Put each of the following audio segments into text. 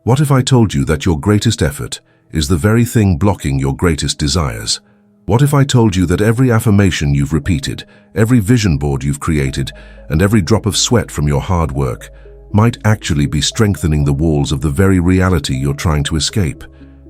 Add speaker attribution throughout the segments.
Speaker 1: What if I told you that your greatest effort is the very thing blocking your greatest desires? What if I told you that every affirmation you've repeated, every vision board you've created, and every drop of sweat from your hard work might actually be strengthening the walls of the very reality you're trying to escape?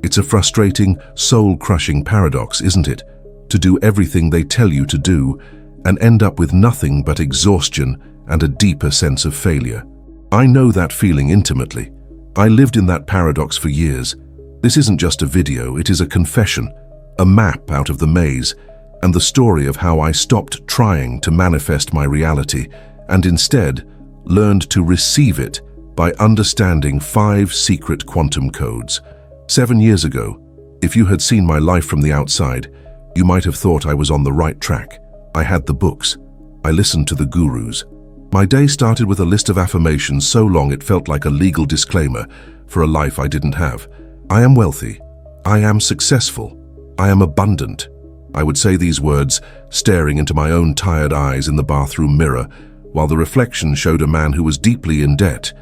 Speaker 1: It's a frustrating, soul-crushing paradox, isn't it? To do everything they tell you to do and end up with nothing but exhaustion and a deeper sense of failure. I know that feeling intimately. I lived in that paradox for years. This isn't just a video, it is a confession, a map out of the maze, and the story of how I stopped trying to manifest my reality and instead learned to receive it by understanding 5 secret quantum codes. 7 years ago, if you had seen my life from the outside, you might have thought I was on the right track. I had the books. I listened to the gurus. My day started with a list of affirmations so long it felt like a legal disclaimer for a life I didn't have. I am wealthy. I am successful. I am abundant. I would say these words, staring into my own tired eyes in the bathroom mirror, while the reflection showed a man who was deeply in debt,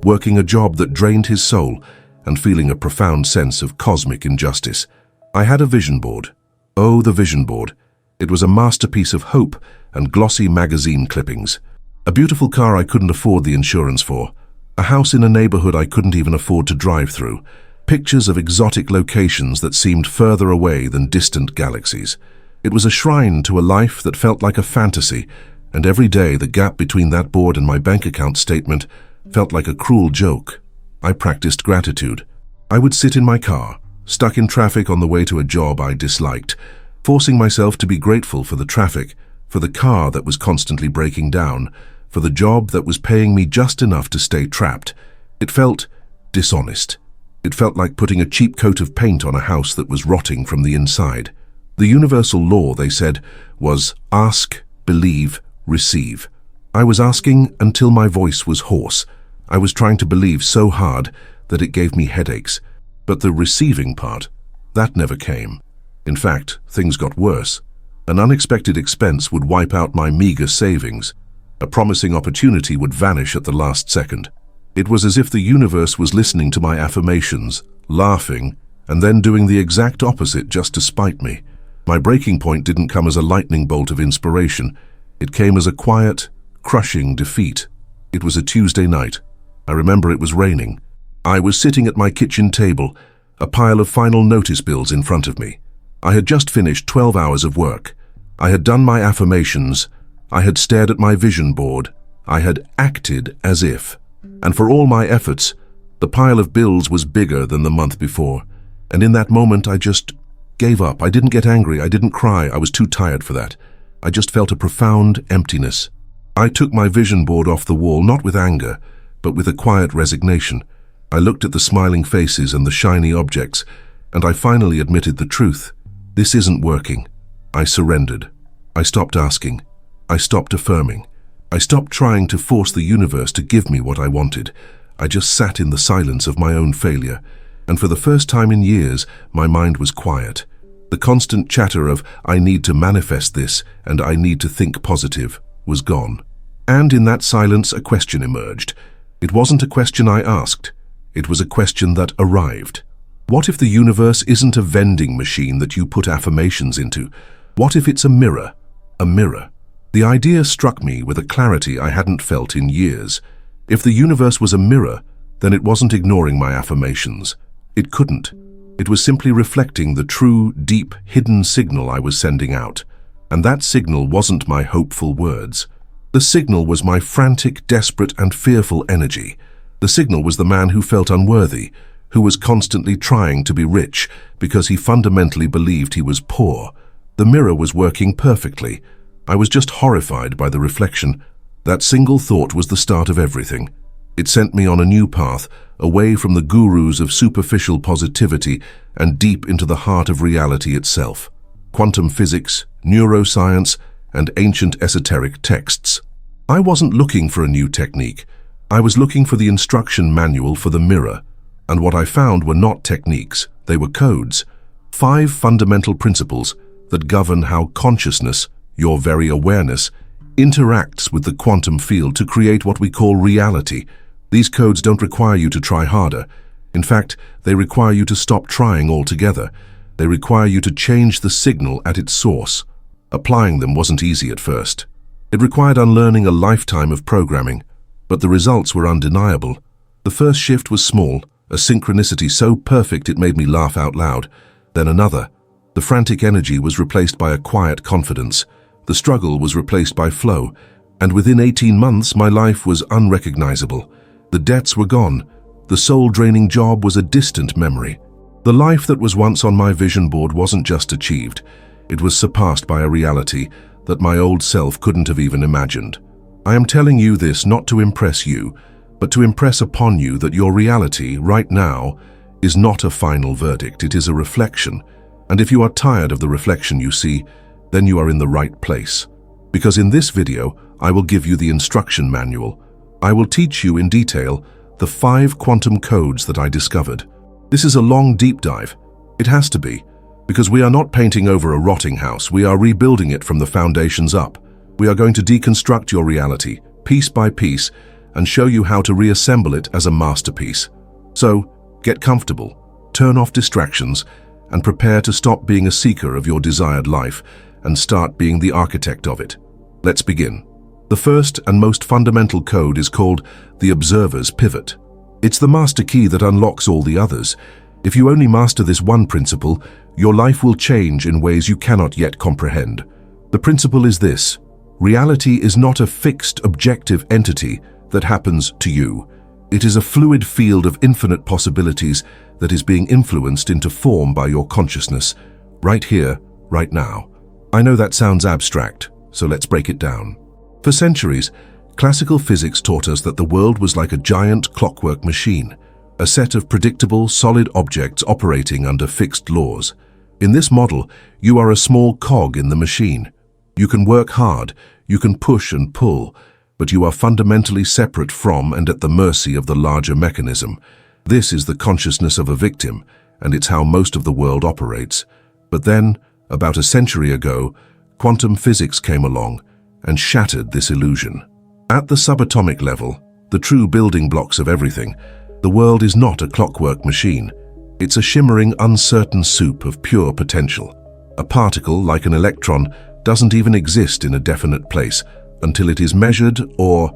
Speaker 1: working a job that drained his soul, and feeling a profound sense of cosmic injustice. I had a vision board. Oh, the vision board. It was a masterpiece of hope and glossy magazine clippings. A beautiful car I couldn't afford the insurance for. A house in a neighborhood I couldn't even afford to drive through. Pictures of exotic locations that seemed further away than distant galaxies. It was a shrine to a life that felt like a fantasy, and every day the gap between that board and my bank account statement felt like a cruel joke. I practiced gratitude. I would sit in my car, stuck in traffic on the way to a job I disliked, forcing myself to be grateful for the traffic, for the car that was constantly breaking down, for the job that was paying me just enough to stay trapped. It felt dishonest. It felt like putting a cheap coat of paint on a house that was rotting from the inside. The universal law, they said, was ask, believe, receive. I was asking until my voice was hoarse. I was trying to believe so hard that it gave me headaches. But the receiving part, that never came. In fact, things got worse. An unexpected expense would wipe out my meager savings. A promising opportunity would vanish at the last second. It was as if the universe was listening to my affirmations, laughing, and then doing the exact opposite just to spite me. My breaking point didn't come as a lightning bolt of inspiration. It came as a quiet, crushing defeat. It was a Tuesday night. I remember it was raining. I was sitting at my kitchen table, a pile of final notice bills in front of me. I had just finished 12 hours of work. I had done my affirmations. I had stared at my vision board. I had acted as if. And for all my efforts, the pile of bills was bigger than the month before. And in that moment, I just gave up. I didn't get angry. I didn't cry. I was too tired for that. I just felt a profound emptiness. I took my vision board off the wall, not with anger, but with a quiet resignation. I looked at the smiling faces and the shiny objects, and I finally admitted the truth. This isn't working. I surrendered. I stopped asking. I stopped affirming. I stopped trying to force the universe to give me what I wanted. I just sat in the silence of my own failure, and for the first time in years, my mind was quiet. The constant chatter of, I need to manifest this, and I need to think positive, was gone. And in that silence, a question emerged. It wasn't a question I asked. It was a question that arrived. What if the universe isn't a vending machine that you put affirmations into? What if it's a mirror? A mirror. The idea struck me with a clarity I hadn't felt in years. If the universe was a mirror, then it wasn't ignoring my affirmations. It couldn't. It was simply reflecting the true, deep, hidden signal I was sending out. And that signal wasn't my hopeful words. The signal was my frantic, desperate, and fearful energy. The signal was the man who felt unworthy, who was constantly trying to be rich because he fundamentally believed he was poor. The mirror was working perfectly. I was just horrified by the reflection. That single thought was the start of everything. It sent me on a new path, away from the gurus of superficial positivity and deep into the heart of reality itself. Quantum physics, neuroscience, and ancient esoteric texts. I wasn't looking for a new technique. I was looking for the instruction manual for the mirror. And what I found were not techniques, they were codes. 5 fundamental principles that govern how consciousness, your very awareness, interacts with the quantum field to create what we call reality. These codes don't require you to try harder. In fact, they require you to stop trying altogether. They require you to change the signal at its source. Applying them wasn't easy at first. It required unlearning a lifetime of programming, but the results were undeniable. The first shift was small, a synchronicity so perfect it made me laugh out loud. Then another. The frantic energy was replaced by a quiet confidence. The struggle was replaced by flow, and within 18 months my life was unrecognizable. The debts were gone. The soul-draining job was a distant memory. The life that was once on my vision board wasn't just achieved, it was surpassed by a reality that my old self couldn't have even imagined. I am telling you this not to impress you, but to impress upon you that your reality, right now, is not a final verdict, it is a reflection. And if you are tired of the reflection you see, then you are in the right place. Because in this video, I will give you the instruction manual. I will teach you in detail the 5 quantum codes that I discovered. This is a long deep dive. It has to be, because we are not painting over a rotting house, we are rebuilding it from the foundations up. We are going to deconstruct your reality, piece by piece, and show you how to reassemble it as a masterpiece. So, get comfortable, turn off distractions, and prepare to stop being a seeker of your desired life and start being the architect of it. Let's begin. The first and most fundamental code is called the observer's pivot. It's the master key that unlocks all the others. If you only master this one principle, your life will change in ways you cannot yet comprehend. The principle is this: reality is not a fixed, objective entity that happens to you. It is a fluid field of infinite possibilities that is being influenced into form by your consciousness, right here, right now. I know that sounds abstract, so let's break it down. For centuries, classical physics taught us that the world was like a giant clockwork machine, a set of predictable, solid objects operating under fixed laws. In this model, you are a small cog in the machine. You can work hard, you can push and pull, but you are fundamentally separate from and at the mercy of the larger mechanism. This is the consciousness of a victim, and it's how most of the world operates. But then, about a century ago, quantum physics came along and shattered this illusion. At the subatomic level, the true building blocks of everything, the world is not a clockwork machine. It's a shimmering, uncertain soup of pure potential. A particle, like an electron, doesn't even exist in a definite place until it is measured or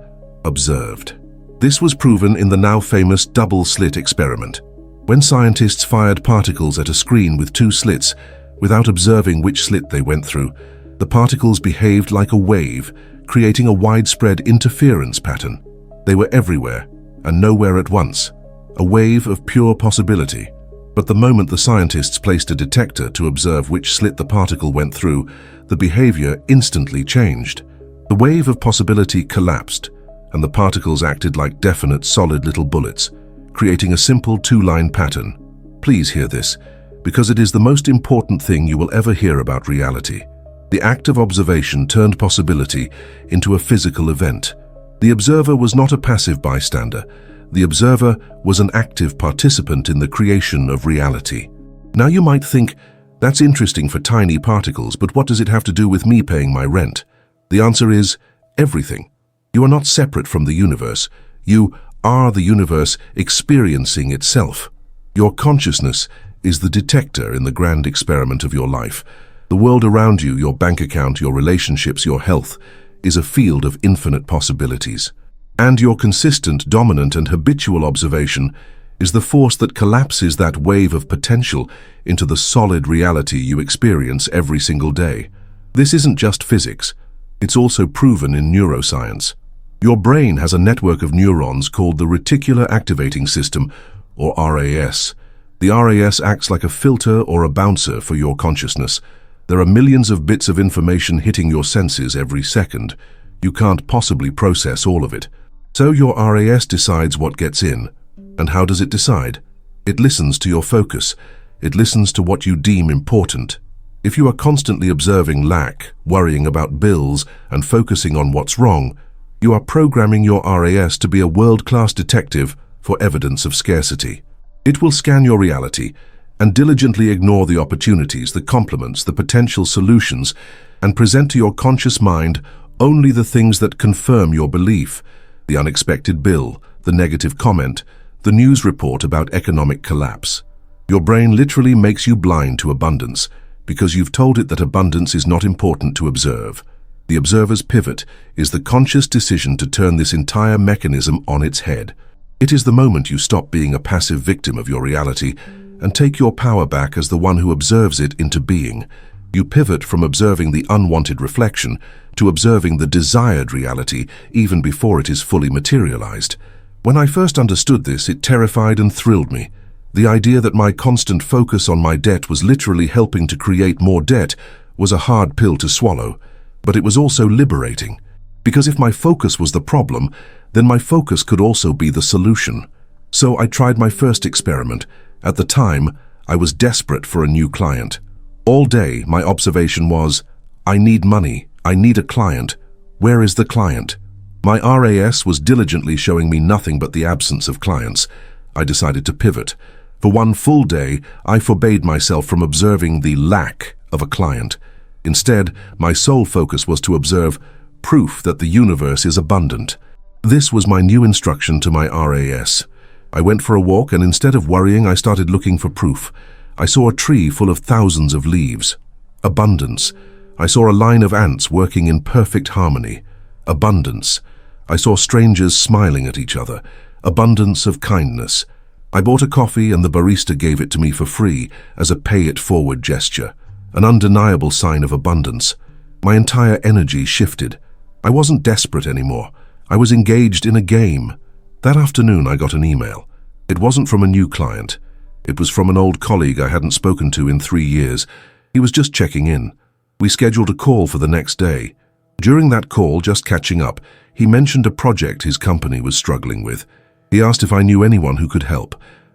Speaker 1: observed. This was proven in the now famous double-slit experiment. When scientists fired particles at a screen with 2 slits, without observing which slit they went through, the particles behaved like a wave, creating a widespread interference pattern. They were everywhere and nowhere at once, a wave of pure possibility. But the moment the scientists placed a detector to observe which slit the particle went through, the behavior instantly changed. The wave of possibility collapsed, and the particles acted like definite, solid little bullets, creating a simple 2-line pattern. Please hear this, because it is the most important thing you will ever hear about reality. The act of observation turned possibility into a physical event. The observer was not a passive bystander. The observer was an active participant in the creation of reality. Now you might think, that's interesting for tiny particles, but what does it have to do with me paying my rent? The answer is everything. You are not separate from the universe. You are the universe experiencing itself. Your consciousness is the detector in the grand experiment of your life. The world around you, your bank account, your relationships, your health, is a field of infinite possibilities. And your consistent, dominant, and habitual observation is the force that collapses that wave of potential into the solid reality you experience every single day. This isn't just physics. It's also proven in neuroscience. Your brain has a network of neurons called the reticular activating system, or RAS. The RAS acts like a filter or a bouncer for your consciousness. There are millions of bits of information hitting your senses every second. You can't possibly process all of it. So your RAS decides what gets in. And how does it decide? It listens to your focus. It listens to what you deem important. If you are constantly observing lack, worrying about bills, and focusing on what's wrong, you are programming your RAS to be a world-class detective for evidence of scarcity. It will scan your reality and diligently ignore the opportunities, the compliments, the potential solutions, and present to your conscious mind only the things that confirm your belief: the unexpected bill, the negative comment, the news report about economic collapse. Your brain literally makes you blind to abundance because you've told it that abundance is not important to observe. The observer's pivot is the conscious decision to turn this entire mechanism on its head. It is the moment you stop being a passive victim of your reality and take your power back as the one who observes it into being. You pivot from observing the unwanted reflection to observing the desired reality even before it is fully materialized. When I first understood this, it terrified and thrilled me. The idea that my constant focus on my debt was literally helping to create more debt was a hard pill to swallow, but it was also liberating. Because if my focus was the problem, then my focus could also be the solution. So I tried my first experiment. At the time, I was desperate for a new client. All day, my observation was, I need money, I need a client. Where is the client? My RAS was diligently showing me nothing but the absence of clients. I decided to pivot. For one full day, I forbade myself from observing the lack of a client. Instead, my sole focus was to observe proof that the universe is abundant. This was my new instruction to my RAS. I went for a walk, and instead of worrying, I started looking for proof. I saw a tree full of thousands of leaves. Abundance. I saw a line of ants working in perfect harmony. Abundance. I saw strangers smiling at each other. Abundance of kindness. I bought a coffee and the barista gave it to me for free as a pay-it-forward gesture, an undeniable sign of abundance. My entire energy shifted. I wasn't desperate anymore. I was engaged in a game. That afternoon I got an email. It wasn't from a new client. It was from an old colleague I hadn't spoken to in 3 years. He was just checking in. We scheduled a call for the next day. During that call, just catching up, he mentioned a project his company was struggling with. He asked if I knew anyone who could help.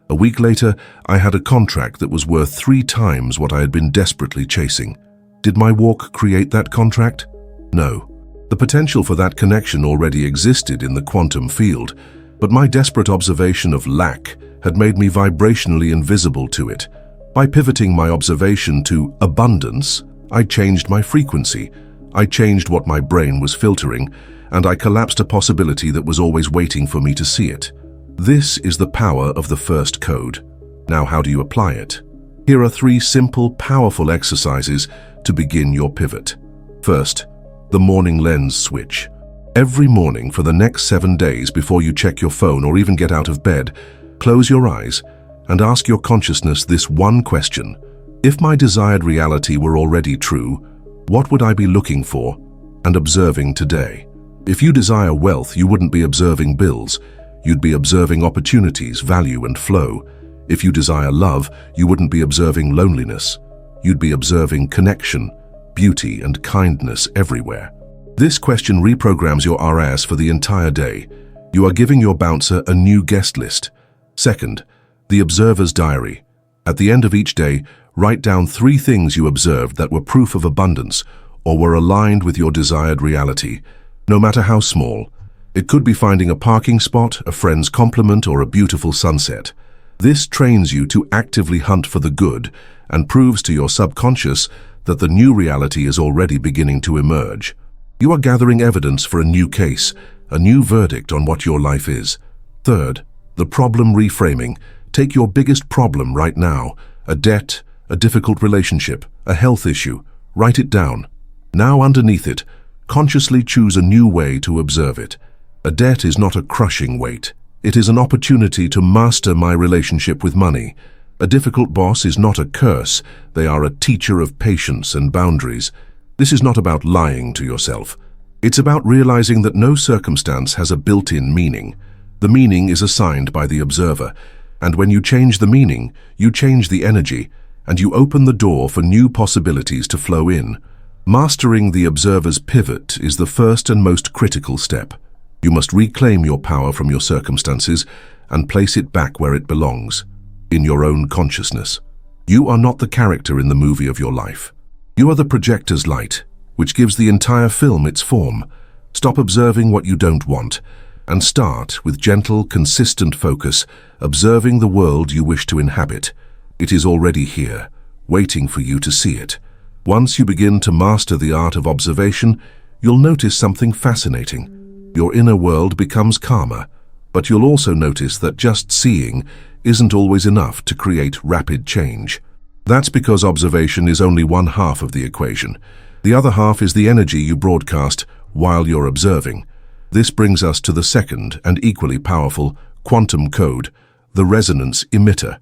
Speaker 1: A week later, I had a contract that was worth 3 times what I had been desperately chasing. Did my walk create that contract? No. The potential for that connection already existed in the quantum field, but my desperate observation of lack had made me vibrationally invisible to it. By pivoting my observation to abundance, I changed my frequency. I changed what my brain was filtering, and I collapsed a possibility that was always waiting for me to see it. This is the power of the first code. Now, how do you apply it? Here are 3 simple, powerful exercises to begin your pivot. First, the morning lens switch. Every morning for the next 7 days before you check your phone or even get out of bed, close your eyes and ask your consciousness this one question. If my desired reality were already true, what would I be looking for and observing today? If you desire wealth, you wouldn't be observing bills. You'd be observing opportunities, value, and flow. If you desire love, you wouldn't be observing loneliness. You'd be observing connection, beauty, and kindness everywhere. This question reprograms your RAS for the entire day. You are giving your bouncer a new guest list. Second, the observer's diary. At the end of each day, write down 3 things you observed that were proof of abundance or were aligned with your desired reality, no matter how small. It could be finding a parking spot, a friend's compliment, or a beautiful sunset. This trains you to actively hunt for the good and proves to your subconscious that the new reality is already beginning to emerge. You are gathering evidence for a new case, a new verdict on what your life is. Third, the problem reframing. Take your biggest problem right now, a debt, a difficult relationship, a health issue. Write it down. Now underneath it, consciously choose a new way to observe it. A debt is not a crushing weight. It is an opportunity to master my relationship with money. A difficult boss is not a curse. They are a teacher of patience and boundaries. This is not about lying to yourself. It's about realizing that no circumstance has a built-in meaning. The meaning is assigned by the observer. And when you change the meaning, you change the energy, and you open the door for new possibilities to flow in. Mastering the observer's pivot is the first and most critical step. You must reclaim your power from your circumstances and place it back where it belongs, in your own consciousness. You are not the character in the movie of your life. You are the projector's light, which gives the entire film its form. Stop observing what you don't want, and start with gentle, consistent focus, observing the world you wish to inhabit. It is already here, waiting for you to see it. Once you begin to master the art of observation, you'll notice something fascinating. Your inner world becomes calmer, But you'll also notice that just seeing isn't always enough to create rapid change. That's because observation is only one half of the equation. The other half is the energy you broadcast while you're observing. This brings us to the second and equally powerful quantum code, the resonance emitter.